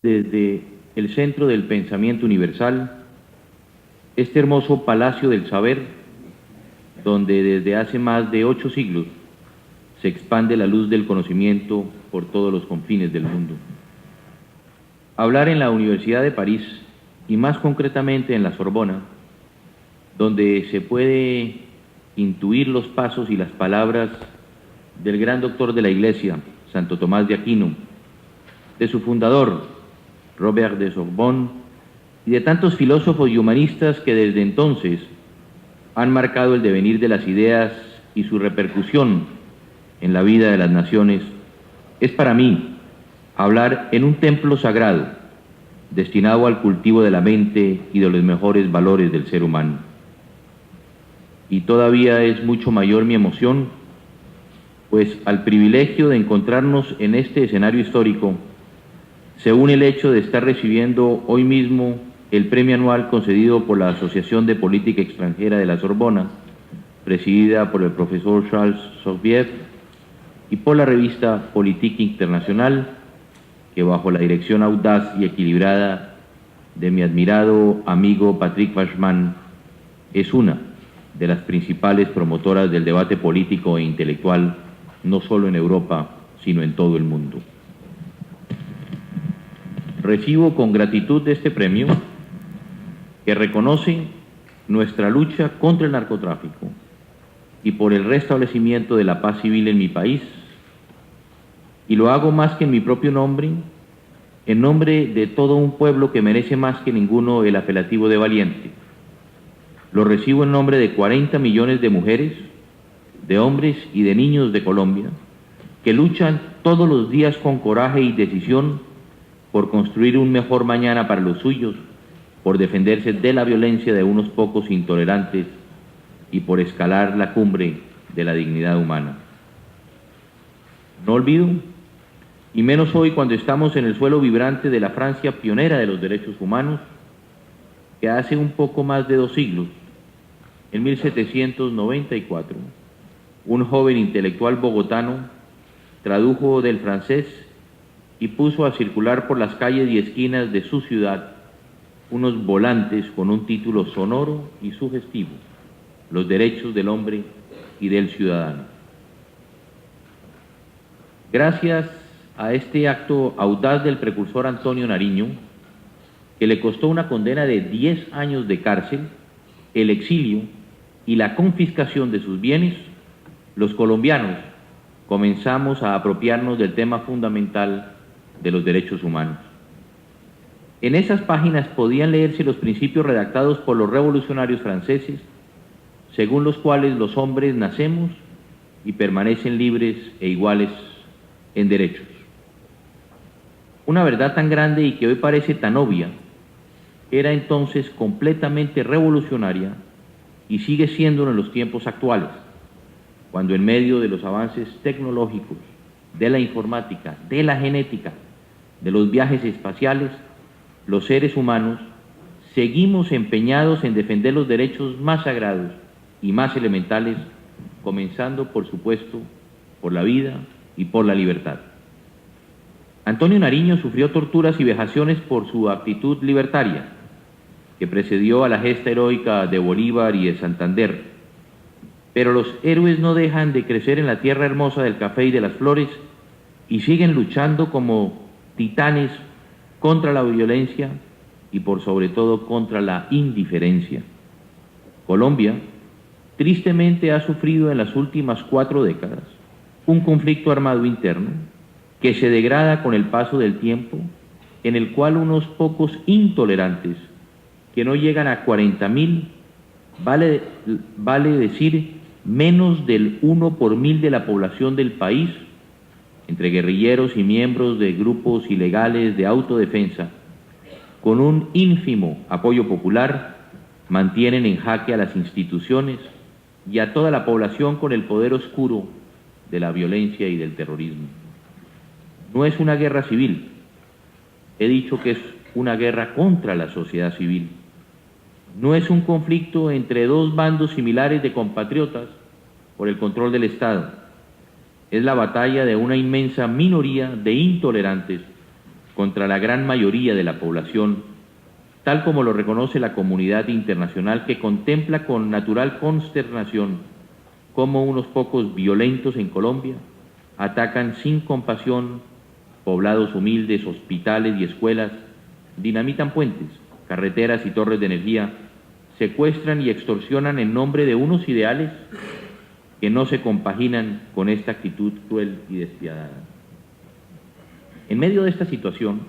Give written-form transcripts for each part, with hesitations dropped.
desde el centro del pensamiento universal, este hermoso palacio del saber, donde desde hace más de 8 siglos se expande la luz del conocimiento por todos los confines del mundo. Hablar en la Universidad de París, y más concretamente en la Sorbona, donde se puede intuir los pasos y las palabras del gran doctor de la Iglesia, Santo Tomás de Aquino, de su fundador, Robert de Sorbonne, y de tantos filósofos y humanistas que desde entonces han marcado el devenir de las ideas y su repercusión en la vida de las naciones, es para mí hablar en un templo sagrado destinado al cultivo de la mente y de los mejores valores del ser humano. Y todavía es mucho mayor mi emoción, pues al privilegio de encontrarnos en este escenario histórico se une el hecho de estar recibiendo hoy mismo el premio anual concedido por la Asociación de Política Extranjera de la Sorbona, presidida por el profesor Charles Sorbiev, y por la revista Politique Internacional, que bajo la dirección audaz y equilibrada de mi admirado amigo Patrick Bachmann es una de las principales promotoras del debate político e intelectual, no solo en Europa, sino en todo el mundo. Recibo con gratitud este premio, que reconoce nuestra lucha contra el narcotráfico y por el restablecimiento de la paz civil en mi país, y lo hago más que en mi propio nombre, en nombre de todo un pueblo que merece más que ninguno el apelativo de valiente. Lo recibo en nombre de 40 millones de mujeres, de hombres y de niños de Colombia, que luchan todos los días con coraje y decisión por construir un mejor mañana para los suyos, por defenderse de la violencia de unos pocos intolerantes y por escalar la cumbre de la dignidad humana. No olvido, y menos hoy cuando estamos en el suelo vibrante de la Francia pionera de los derechos humanos, que hace un poco más de 2 siglos, en 1794, un joven intelectual bogotano tradujo del francés y puso a circular por las calles y esquinas de su ciudad unos volantes con un título sonoro y sugestivo: los derechos del hombre y del ciudadano. Gracias a este acto audaz del precursor Antonio Nariño, que le costó una condena de 10 años de cárcel, el exilio y la confiscación de sus bienes, los colombianos comenzamos a apropiarnos del tema fundamental de los derechos humanos. En esas páginas podían leerse los principios redactados por los revolucionarios franceses, según los cuales los hombres nacemos y permanecen libres e iguales en derechos. Una verdad tan grande y que hoy parece tan obvia, era entonces completamente revolucionaria y sigue siéndolo en los tiempos actuales, cuando en medio de los avances tecnológicos, de la informática, de la genética, de los viajes espaciales, los seres humanos seguimos empeñados en defender los derechos más sagrados y más elementales, comenzando, por supuesto, por la vida y por la libertad. Antonio Nariño sufrió torturas y vejaciones por su actitud libertaria, que precedió a la gesta heroica de Bolívar y de Santander. Pero los héroes no dejan de crecer en la tierra hermosa del café y de las flores y siguen luchando como titanes contra la violencia y por sobre todo contra la indiferencia. Colombia, tristemente, ha sufrido en las últimas 4 décadas un conflicto armado interno que se degrada con el paso del tiempo, en el cual unos pocos intolerantes, que no llegan a 40.000, vale decir menos del 1 por 1000 de la población del país, entre guerrilleros y miembros de grupos ilegales de autodefensa, con un ínfimo apoyo popular, mantienen en jaque a las instituciones y a toda la población con el poder oscuro de la violencia y del terrorismo. No es una guerra civil, he dicho que es una guerra contra la sociedad civil. No es un conflicto entre 2 bandos similares de compatriotas por el control del Estado. Es la batalla de una inmensa minoría de intolerantes contra la gran mayoría de la población, tal como lo reconoce la comunidad internacional, que contempla con natural consternación cómo unos pocos violentos en Colombia atacan sin compasión poblados humildes, hospitales y escuelas, dinamitan puentes, carreteras y torres de energía, secuestran y extorsionan en nombre de unos ideales que no se compaginan con esta actitud cruel y despiadada. En medio de esta situación,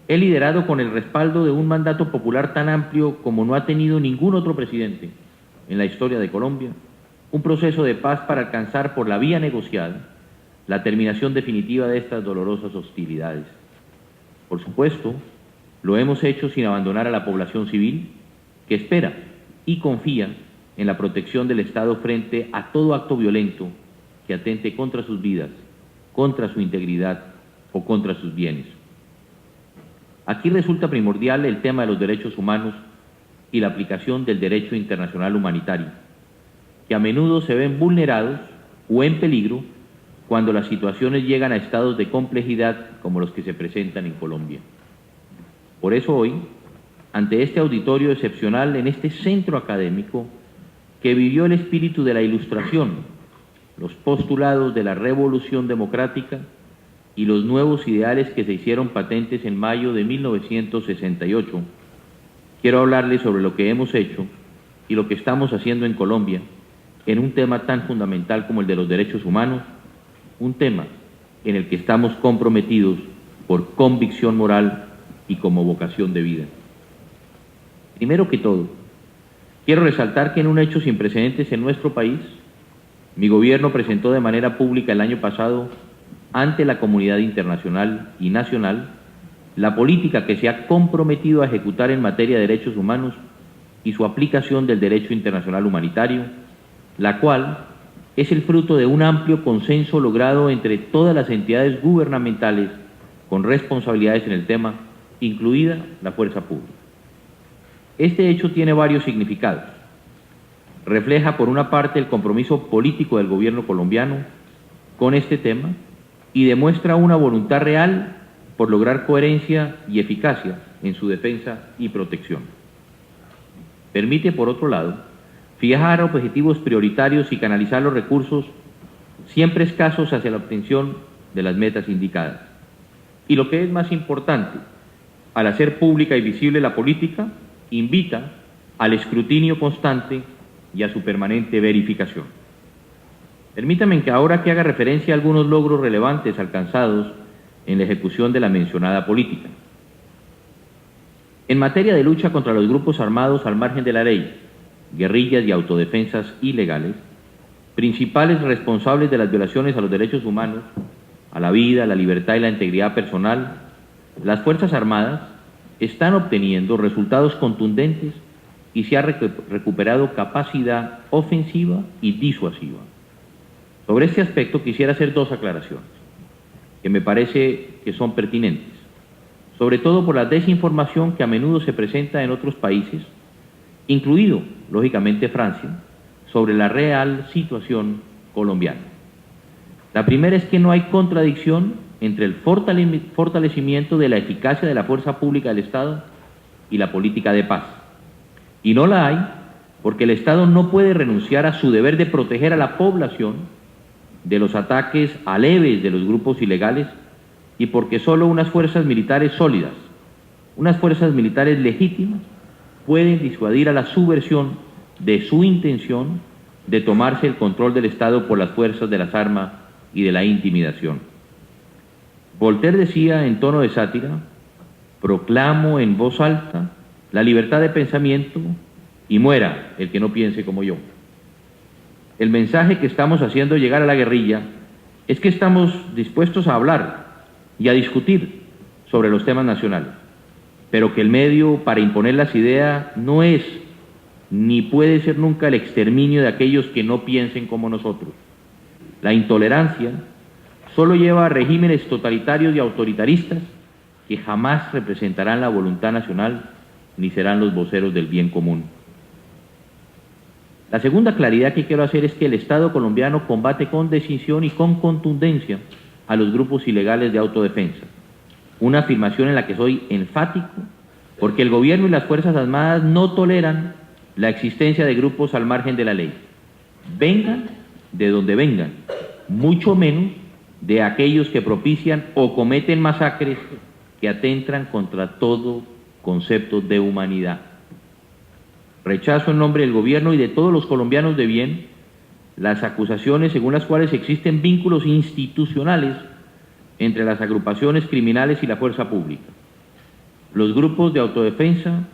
he liderado con el respaldo de un mandato popular tan amplio como no ha tenido ningún otro presidente en la historia de Colombia, un proceso de paz para alcanzar por la vía negociada la terminación definitiva de estas dolorosas hostilidades. Por supuesto, lo hemos hecho sin abandonar a la población civil, que espera y confía en la protección del Estado frente a todo acto violento que atente contra sus vidas, contra su integridad o contra sus bienes. Aquí resulta primordial el tema de los derechos humanos y la aplicación del derecho internacional humanitario, que a menudo se ven vulnerados o en peligro cuando las situaciones llegan a estados de complejidad como los que se presentan en Colombia. Por eso hoy, ante este auditorio excepcional, en este centro académico que vivió el espíritu de la Ilustración, los postulados de la Revolución Democrática y los nuevos ideales que se hicieron patentes en mayo de 1968, quiero hablarles sobre lo que hemos hecho y lo que estamos haciendo en Colombia en un tema tan fundamental como el de los derechos humanos, un tema en el que estamos comprometidos por convicción moral y como vocación de vida. Primero que todo, quiero resaltar que en un hecho sin precedentes en nuestro país, mi gobierno presentó de manera pública el año pasado ante la comunidad internacional y nacional la política que se ha comprometido a ejecutar en materia de derechos humanos y su aplicación del derecho internacional humanitario, la cual es el fruto de un amplio consenso logrado entre todas las entidades gubernamentales con responsabilidades en el tema, incluida la fuerza pública. Este hecho tiene varios significados. Refleja, por una parte, el compromiso político del gobierno colombiano con este tema y demuestra una voluntad real por lograr coherencia y eficacia en su defensa y protección. Permite, por otro lado, fijar objetivos prioritarios y canalizar los recursos siempre escasos hacia la obtención de las metas indicadas. Y lo que es más importante, al hacer pública y visible la política, invita al escrutinio constante y a su permanente verificación. Permítanme que ahora que haga referencia a algunos logros relevantes alcanzados en la ejecución de la mencionada política. En materia de lucha contra los grupos armados al margen de la ley, guerrillas y autodefensas ilegales, principales responsables de las violaciones a los derechos humanos, a la vida, la libertad y la integridad personal, las Fuerzas Armadas están obteniendo resultados contundentes y se ha recuperado capacidad ofensiva y disuasiva. Sobre este aspecto quisiera hacer dos aclaraciones que me parece que son pertinentes, sobre todo por la desinformación que a menudo se presenta en otros países, incluido, lógicamente, Francia, sobre la real situación colombiana. La primera es que no hay contradicción entre el fortalecimiento de la eficacia de la fuerza pública del Estado y la política de paz. Y no la hay porque el Estado no puede renunciar a su deber de proteger a la población de los ataques aleves de los grupos ilegales y porque solo unas fuerzas militares sólidas, unas fuerzas militares legítimas, pueden disuadir a la subversión de su intención de tomarse el control del Estado por las fuerzas de las armas y de la intimidación. Voltaire decía en tono de sátira: proclamo en voz alta la libertad de pensamiento y muera el que no piense como yo. El mensaje que estamos haciendo llegar a la guerrilla es que estamos dispuestos a hablar y a discutir sobre los temas nacionales, pero que el medio para imponer las ideas no es ni puede ser nunca el exterminio de aquellos que no piensen como nosotros. La intolerancia solo lleva a regímenes totalitarios y autoritaristas que jamás representarán la voluntad nacional ni serán los voceros del bien común. La segunda claridad que quiero hacer es que el Estado colombiano combate con decisión y con contundencia a los grupos ilegales de autodefensa, una afirmación en la que soy enfático, porque el gobierno y las Fuerzas Armadas no toleran la existencia de grupos al margen de la ley, vengan de donde vengan, mucho menos de aquellos que propician o cometen masacres que atentan contra todo concepto de humanidad. Rechazo en nombre del gobierno y de todos los colombianos de bien las acusaciones según las cuales existen vínculos institucionales entre las agrupaciones criminales y la fuerza pública. Los grupos de autodefensa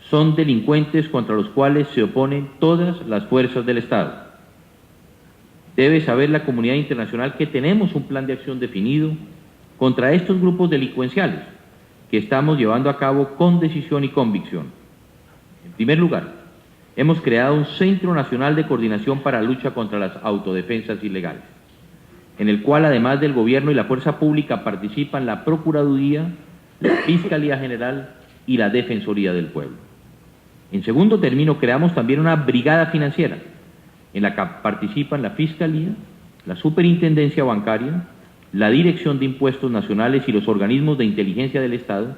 son delincuentes contra los cuales se oponen todas las fuerzas del Estado. Debe saber la comunidad internacional que tenemos un plan de acción definido contra estos grupos delincuenciales que estamos llevando a cabo con decisión y convicción. En primer lugar, hemos creado un Centro Nacional de Coordinación para la Lucha contra las Autodefensas Ilegales, en el cual además del gobierno y la fuerza pública participan la Procuraduría, la Fiscalía General y la Defensoría del Pueblo. En segundo término, creamos también una brigada financiera, en la que participan la Fiscalía, la Superintendencia Bancaria, la Dirección de Impuestos Nacionales y los organismos de inteligencia del Estado,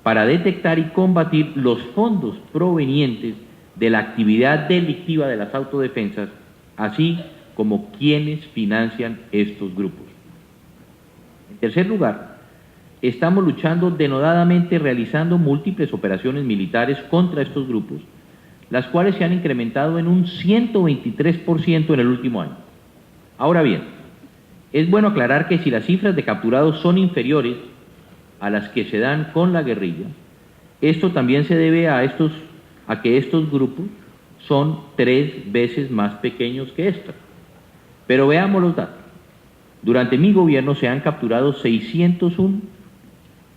para detectar y combatir los fondos provenientes de la actividad delictiva de las autodefensas, así como quienes financian estos grupos. En tercer lugar, estamos luchando denodadamente realizando múltiples operaciones militares contra estos grupos, las cuales se han incrementado en un 123% en el último año. Ahora bien, es bueno aclarar que si las cifras de capturados son inferiores a las que se dan con la guerrilla, esto también se debe a que estos grupos son 3 veces más pequeños que estos. Pero veamos los datos. Durante mi gobierno se han capturado 601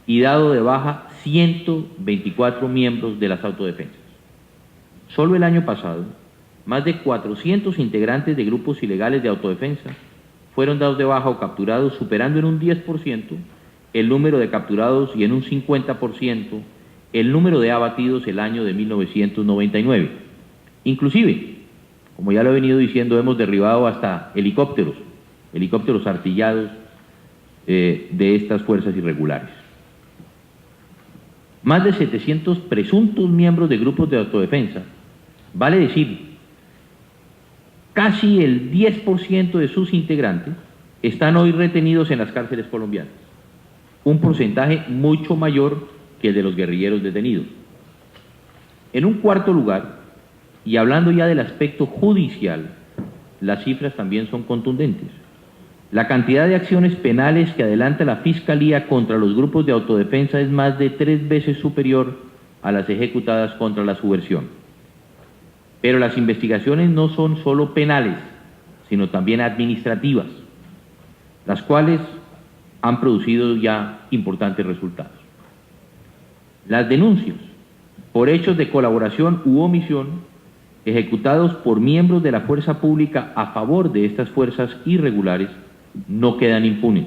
y dado de baja 124 miembros de las autodefensas. Solo el año pasado, más de 400 integrantes de grupos ilegales de autodefensa fueron dados de baja o capturados, superando en un 10% el número de capturados y en un 50% el número de abatidos el año de 1999. Inclusive, como ya lo he venido diciendo, hemos derribado hasta helicópteros artillados de estas fuerzas irregulares. Más de 700 presuntos miembros de grupos de autodefensa, vale decir, casi el 10% de sus integrantes están hoy retenidos en las cárceles colombianas, un porcentaje mucho mayor que el de los guerrilleros detenidos. En un cuarto lugar, y hablando ya del aspecto judicial, las cifras también son contundentes. La cantidad de acciones penales que adelanta la Fiscalía contra los grupos de autodefensa es más de 3 veces superior a las ejecutadas contra la subversión. Pero las investigaciones no son solo penales, sino también administrativas, las cuales han producido ya importantes resultados. Las denuncias por hechos de colaboración u omisión ejecutados por miembros de la fuerza pública a favor de estas fuerzas irregulares no quedan impunes.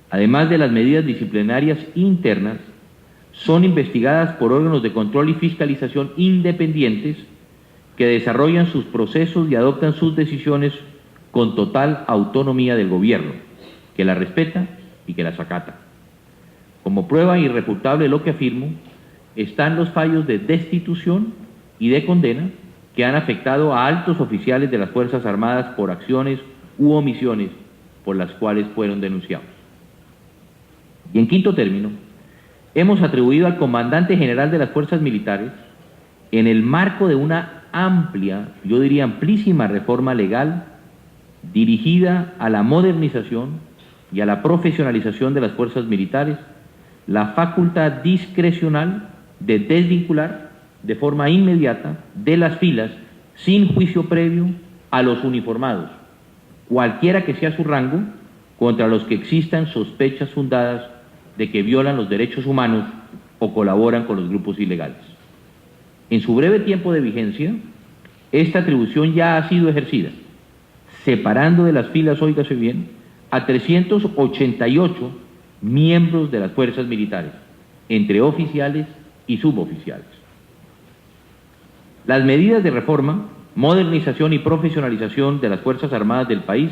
Además de las medidas disciplinarias internas, son investigadas por órganos de control y fiscalización independientes que desarrollan sus procesos y adoptan sus decisiones con total autonomía del gobierno, que las respeta y que las acata. Como prueba irrefutable de lo que afirmo, están los fallos de destitución y de condena que han afectado a altos oficiales de las Fuerzas Armadas por acciones u omisiones por las cuales fueron denunciados. Y en quinto término, hemos atribuido al Comandante General de las Fuerzas Militares, en el marco de una amplia, yo diría amplísima reforma legal dirigida a la modernización y a la profesionalización de las fuerzas militares, la facultad discrecional de desvincular de forma inmediata de las filas, sin juicio previo, a los uniformados, cualquiera que sea su rango, contra los que existan sospechas fundadas de que violan los derechos humanos o colaboran con los grupos ilegales. En su breve tiempo de vigencia, esta atribución ya ha sido ejercida, separando de las filas, óigase bien, a 388 miembros de las fuerzas militares, entre oficiales y suboficiales. Las medidas de reforma, modernización y profesionalización de las Fuerzas Armadas del país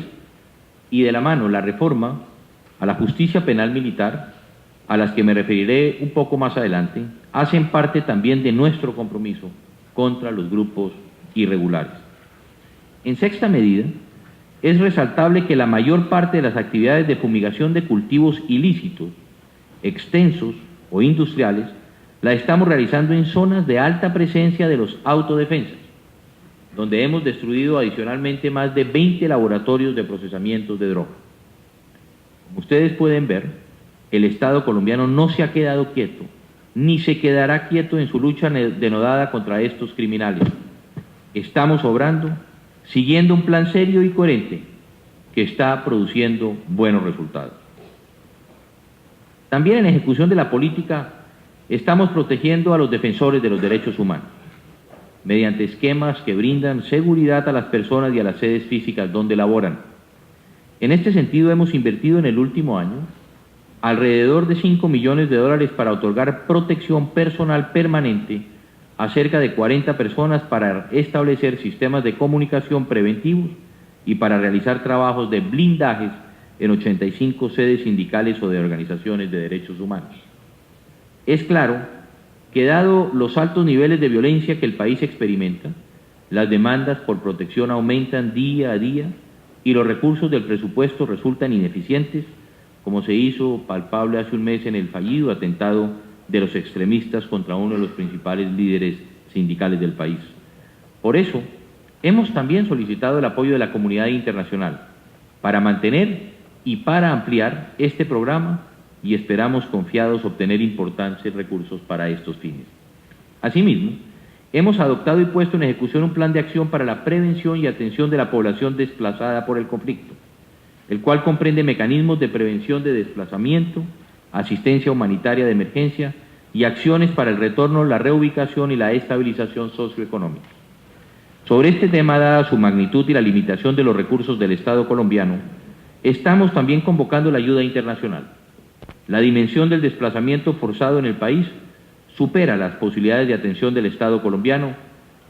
y de la mano la reforma a la justicia penal militar a las que me referiré un poco más adelante, hacen parte también de nuestro compromiso contra los grupos irregulares. En sexta medida, es resaltable que la mayor parte de las actividades de fumigación de cultivos ilícitos, extensos o industriales, la estamos realizando en zonas de alta presencia de los autodefensas, donde hemos destruido adicionalmente más de 20 laboratorios de procesamiento de droga. Como ustedes pueden ver, el Estado colombiano no se ha quedado quieto, ni se quedará quieto en su lucha denodada contra estos criminales. Estamos obrando siguiendo un plan serio y coherente que está produciendo buenos resultados. También en ejecución de la política estamos protegiendo a los defensores de los derechos humanos, mediante esquemas que brindan seguridad a las personas y a las sedes físicas donde laboran. En este sentido, hemos invertido en el último año alrededor de $5 millones para otorgar protección personal permanente a cerca de 40 personas para establecer sistemas de comunicación preventivos y para realizar trabajos de blindajes en 85 sedes sindicales o de organizaciones de derechos humanos. Es claro que, dado los altos niveles de violencia que el país experimenta, las demandas por protección aumentan día a día y los recursos del presupuesto resultan ineficientes, como se hizo palpable hace un mes en el fallido atentado de los extremistas contra uno de los principales líderes sindicales del país. Por eso, hemos también solicitado el apoyo de la comunidad internacional para mantener y para ampliar este programa, y esperamos confiados obtener importantes recursos para estos fines. Asimismo, hemos adoptado y puesto en ejecución un plan de acción para la prevención y atención de la población desplazada por el conflicto, el cual comprende mecanismos de prevención de desplazamiento, asistencia humanitaria de emergencia y acciones para el retorno, la reubicación y la estabilización socioeconómica. Sobre este tema, dada su magnitud y la limitación de los recursos del Estado colombiano, estamos también convocando la ayuda internacional. La dimensión del desplazamiento forzado en el país supera las posibilidades de atención del Estado colombiano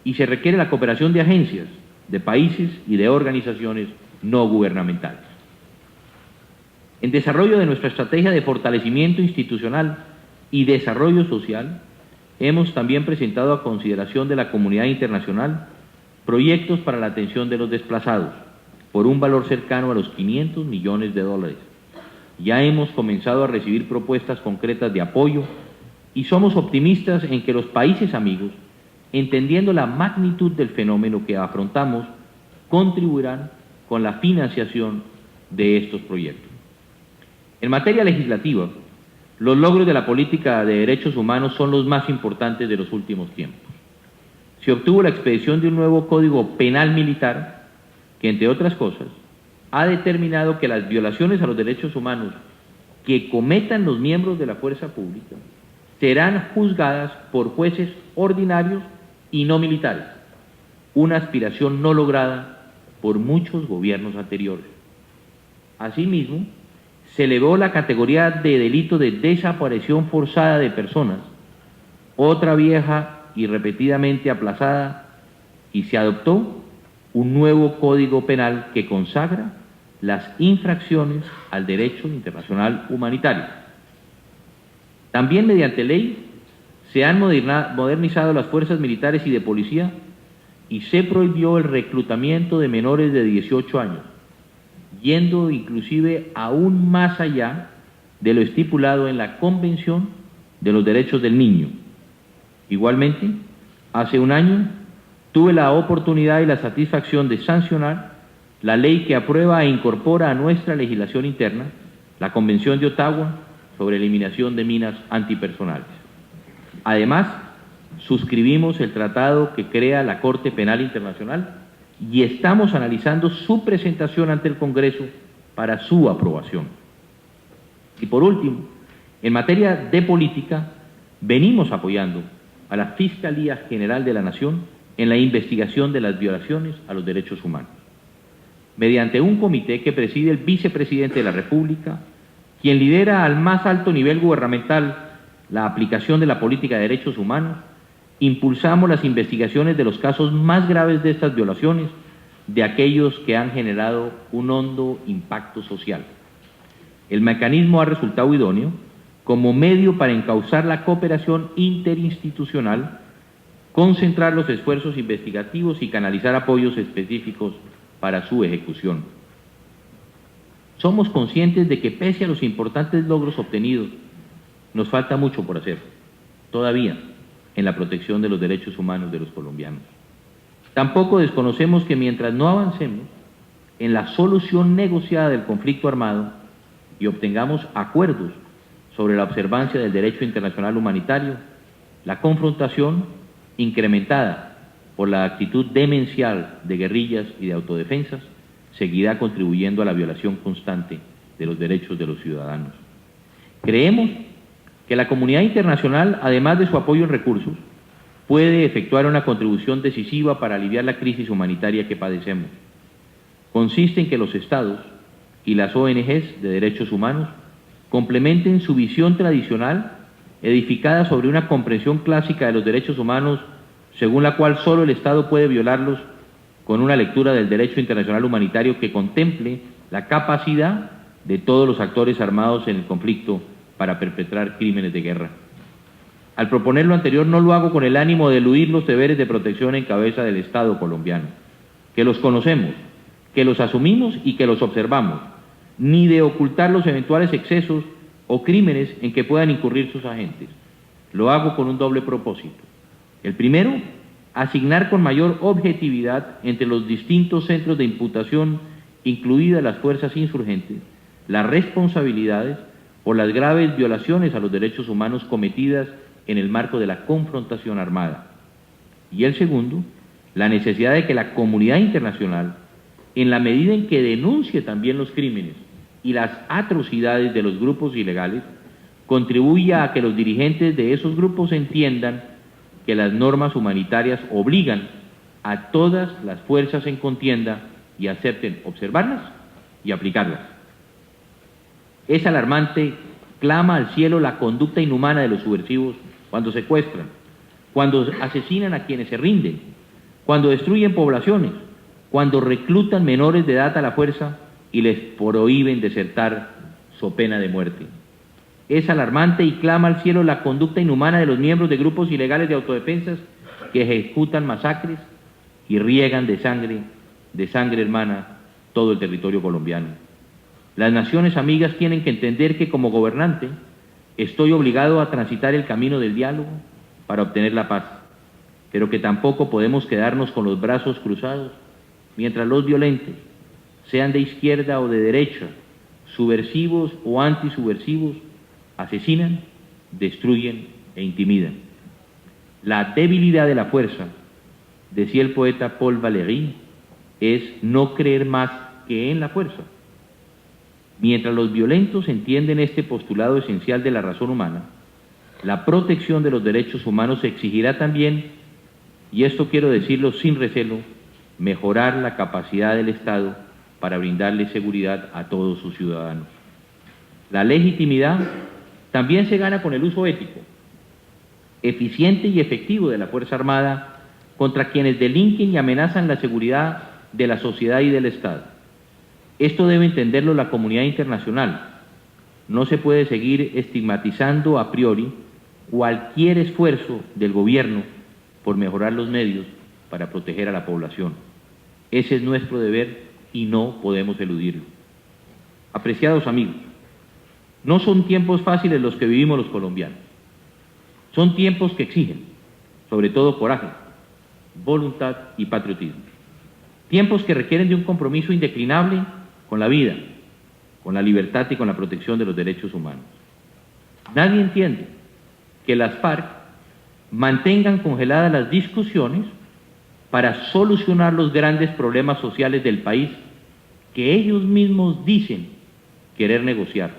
y se requiere la cooperación de agencias, de países y de organizaciones no gubernamentales. En desarrollo de nuestra estrategia de fortalecimiento institucional y desarrollo social, hemos también presentado a consideración de la comunidad internacional proyectos para la atención de los desplazados, por un valor cercano a los $500 millones. Ya hemos comenzado a recibir propuestas concretas de apoyo y somos optimistas en que los países amigos, entendiendo la magnitud del fenómeno que afrontamos, contribuirán con la financiación de estos proyectos. En materia legislativa, los logros de la política de derechos humanos son los más importantes de los últimos tiempos. Se obtuvo la expedición de un nuevo Código Penal Militar que, entre otras cosas, ha determinado que las violaciones a los derechos humanos que cometan los miembros de la fuerza pública serán juzgadas por jueces ordinarios y no militares, una aspiración no lograda por muchos gobiernos anteriores. Asimismo, se elevó la categoría de delito de desaparición forzada de personas, otra vieja y repetidamente aplazada, y se adoptó un nuevo Código Penal que consagra las infracciones al derecho internacional humanitario. También mediante ley se han modernizado las fuerzas militares y de policía y se prohibió el reclutamiento de menores de 18 años, yendo inclusive aún más allá de lo estipulado en la Convención de los Derechos del Niño. Igualmente, hace un año tuve la oportunidad y la satisfacción de sancionar la ley que aprueba e incorpora a nuestra legislación interna la Convención de Ottawa sobre eliminación de minas antipersonales. Además, suscribimos el tratado que crea la Corte Penal Internacional y estamos analizando su presentación ante el Congreso para su aprobación. Y por último, en materia de política, venimos apoyando a la Fiscalía General de la Nación en la investigación de las violaciones a los derechos humanos, mediante un comité que preside el vicepresidente de la República, quien lidera al más alto nivel gubernamental la aplicación de la política de derechos humanos. Impulsamos las investigaciones de los casos más graves de estas violaciones, de aquellos que han generado un hondo impacto social. El mecanismo ha resultado idóneo, como medio para encauzar la cooperación interinstitucional, concentrar los esfuerzos investigativos y canalizar apoyos específicos para su ejecución. Somos conscientes de que pese a los importantes logros obtenidos, nos falta mucho por hacer, todavía, en la protección de los derechos humanos de los colombianos. Tampoco desconocemos que mientras no avancemos en la solución negociada del conflicto armado y obtengamos acuerdos sobre la observancia del derecho internacional humanitario, la confrontación, incrementada por la actitud demencial de guerrillas y de autodefensas, seguirá contribuyendo a la violación constante de los derechos de los ciudadanos. Creemos que la comunidad internacional, además de su apoyo en recursos, puede efectuar una contribución decisiva para aliviar la crisis humanitaria que padecemos. Consiste en que los Estados y las ONGs de derechos humanos complementen su visión tradicional, edificada sobre una comprensión clásica de los derechos humanos, según la cual solo el Estado puede violarlos, con una lectura del derecho internacional humanitario que contemple la capacidad de todos los actores armados en el conflicto para perpetrar crímenes de guerra. Al proponer lo anterior no lo hago con el ánimo de eludir los deberes de protección en cabeza del Estado colombiano, que los conocemos, que los asumimos y que los observamos, ni de ocultar los eventuales excesos o crímenes en que puedan incurrir sus agentes. Lo hago con un doble propósito. El primero, asignar con mayor objetividad entre los distintos centros de imputación, incluidas las fuerzas insurgentes, las responsabilidades por las graves violaciones a los derechos humanos cometidas en el marco de la confrontación armada. Y el segundo, la necesidad de que la comunidad internacional, en la medida en que denuncie también los crímenes y las atrocidades de los grupos ilegales, contribuya a que los dirigentes de esos grupos entiendan que las normas humanitarias obligan a todas las fuerzas en contienda y acepten observarlas y aplicarlas. Es alarmante, clama al cielo la conducta inhumana de los subversivos cuando secuestran, cuando asesinan a quienes se rinden, cuando destruyen poblaciones, cuando reclutan menores de edad a la fuerza y les prohíben desertar so pena de muerte. Es alarmante y clama al cielo la conducta inhumana de los miembros de grupos ilegales de autodefensas que ejecutan masacres y riegan de sangre hermana, todo el territorio colombiano. Las naciones amigas tienen que entender que como gobernante estoy obligado a transitar el camino del diálogo para obtener la paz, pero que tampoco podemos quedarnos con los brazos cruzados mientras los violentos, sean de izquierda o de derecha, subversivos o antisubversivos, asesinan, destruyen e intimidan. La debilidad de la fuerza, decía el poeta Paul Valéry, es no creer más que en la fuerza. Mientras los violentos entienden este postulado esencial de la razón humana, la protección de los derechos humanos exigirá también, y esto quiero decirlo sin recelo, mejorar la capacidad del Estado para brindarle seguridad a todos sus ciudadanos. La legitimidad también se gana con el uso ético, eficiente y efectivo de la Fuerza Armada contra quienes delinquen y amenazan la seguridad de la sociedad y del Estado. Esto debe entenderlo la comunidad internacional. No se puede seguir estigmatizando a priori cualquier esfuerzo del gobierno por mejorar los medios para proteger a la población. Ese es nuestro deber y no podemos eludirlo. Apreciados amigos, no son tiempos fáciles los que vivimos los colombianos. Son tiempos que exigen, sobre todo, coraje, voluntad y patriotismo. Tiempos que requieren de un compromiso indeclinable con la vida, con la libertad y con la protección de los derechos humanos. Nadie entiende que las FARC mantengan congeladas las discusiones para solucionar los grandes problemas sociales del país que ellos mismos dicen querer negociar,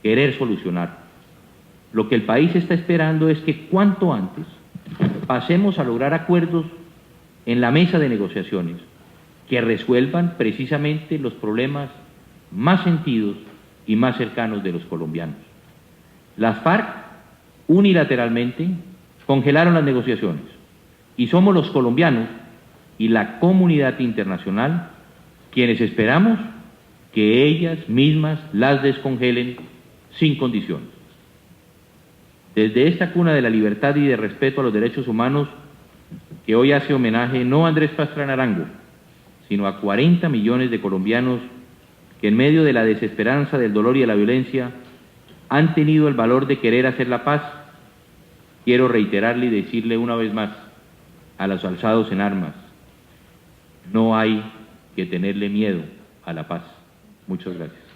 querer solucionar. Lo que el país está esperando es que cuanto antes pasemos a lograr acuerdos en la mesa de negociaciones que resuelvan precisamente los problemas más sentidos y más cercanos de los colombianos. Las FARC unilateralmente congelaron las negociaciones y somos los colombianos y la comunidad internacional quienes esperamos que ellas mismas las descongelen sin condiciones. Desde esta cuna de la libertad y de respeto a los derechos humanos, que hoy hace homenaje no a Andrés Pastrana Arango, sino a 40 millones de colombianos que en medio de la desesperanza, del dolor y de la violencia han tenido el valor de querer hacer la paz, quiero reiterarle y decirle una vez más a los alzados en armas: no hay que tenerle miedo a la paz. Muchas gracias.